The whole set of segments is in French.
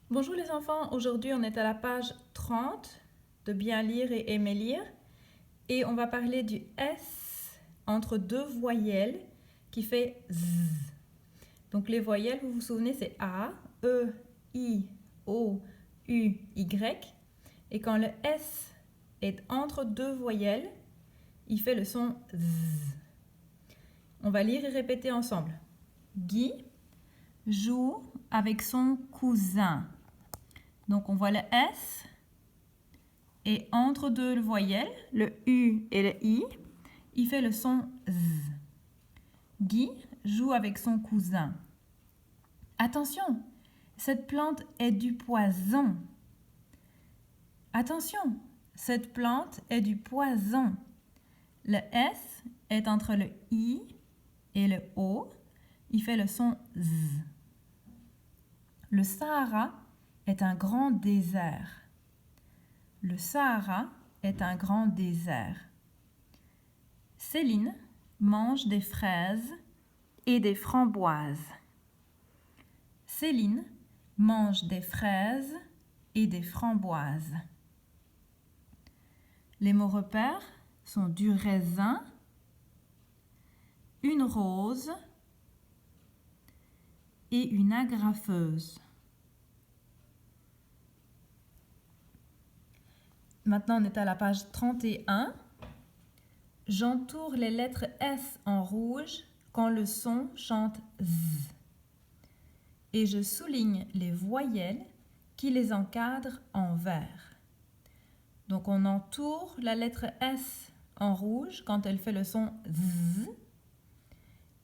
Bonjour les enfants, aujourd'hui on est à la page 30 de Bien lire et aimer lire et on va parler du S entre deux voyelles qui fait Z. Donc les voyelles, vous vous souvenez, c'est A, E, I, O, U, Y et quand le S est entre deux voyelles, il fait le son Z. On va lire et répéter ensemble. Guy joue avec son cousin. Donc on voit le S et entre deux voyelles, le U et le I, il fait le son Z. Guy joue avec son cousin. Attention, cette plante est du poison. Attention, cette plante est du poison. Le S est entre le I et le O, il fait le son Z. Le Sahara est un grand désert. Le Sahara est un grand désert. Céline mange des fraises et des framboises. Céline mange des fraises et des framboises. Les mots repères sont du raisin, une rose et une agrafeuse. Maintenant, on est à la page 31. J'entoure les lettres S en rouge quand le son chante Z. Et je souligne les voyelles qui les encadrent en vert. Donc, on entoure la lettre S en rouge quand elle fait le son Z.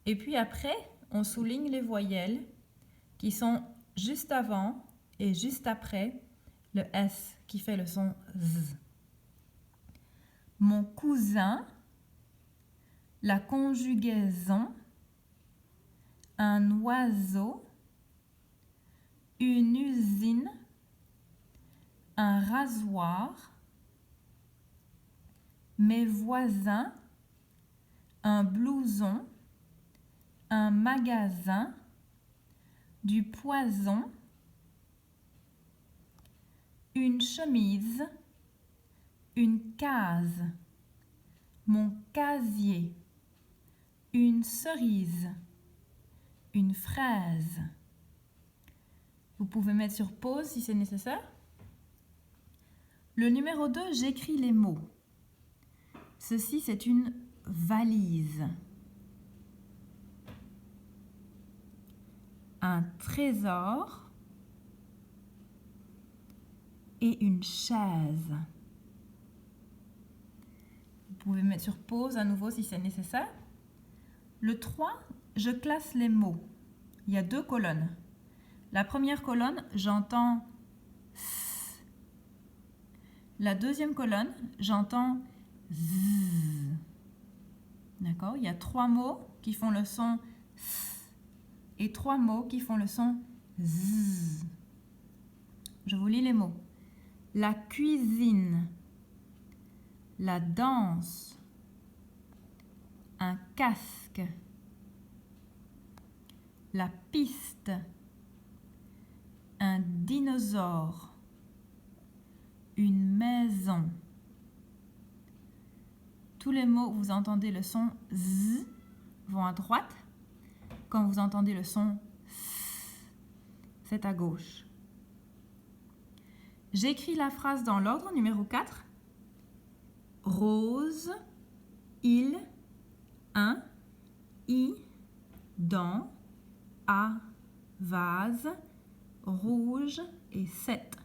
Et puis après, on souligne les voyelles qui sont juste avant et juste après le S qui fait le son Z. Mon cousin, la conjugaison, un oiseau, une usine, un rasoir, mes voisins, un blouson, un magasin, du poison, une chemise, une case, mon casier, une cerise, une fraise. Vous pouvez mettre sur pause si c'est nécessaire. Le numéro 2, j'écris les mots. Ceci, c'est une valise. Un trésor et une chaise. Vous pouvez mettre sur pause à nouveau si c'est nécessaire. Le 3, je classe les mots. Il y a deux colonnes. La première colonne, j'entends S. La deuxième colonne, j'entends Z. D'accord? Il y a 3 mots qui font le son S et 3 mots qui font le son Z. Je vous lis les mots. La cuisine, la danse, un casque, la piste, un dinosaure, une maison. Tous les mots où vous entendez le son Z vont à droite. Quand vous entendez le son S, c'est à gauche. J'écris la phrase dans l'ordre numéro 4. Rose, il, un, i, dans, à, vase, rouge et 7.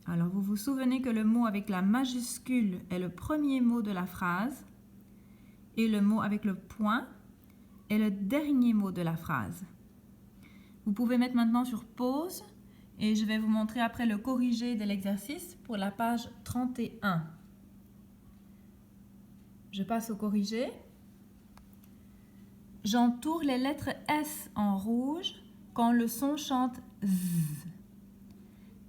Alors, vous vous souvenez que le mot avec la majuscule est le premier mot de la phrase et le mot avec le point est le dernier mot de la phrase. Vous pouvez mettre maintenant sur pause et je vais vous montrer après le corrigé de l'exercice pour la page 31. Je passe au corrigé. J'entoure les lettres S en rouge quand le son chante Z.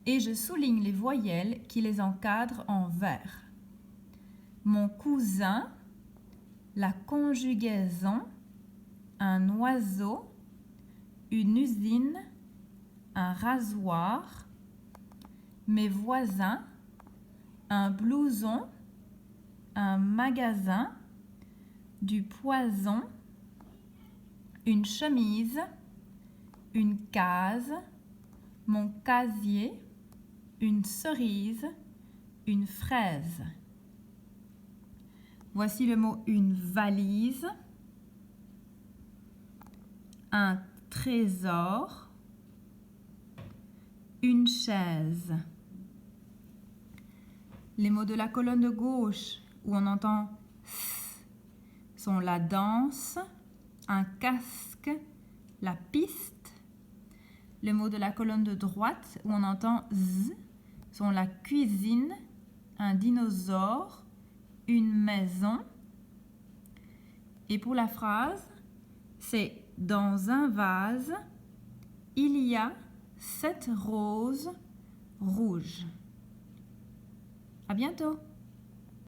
Et je souligne les voyelles qui les encadrent en vert. Mon cousin, la conjugaison, un oiseau, une usine, un rasoir, mes voisins, un blouson, un magasin, du poison, une chemise, une case, mon casier, une cerise, une fraise. Voici le mot une valise, un trésor, une chaise. Les mots de la colonne de gauche où on entend S sont la danse, un casque, la piste. Les mots de la colonne de droite où on entend Z sont la cuisine, un dinosaure, une maison. Et pour la phrase, c'est dans un vase, il y a 7 roses rouges. À bientôt!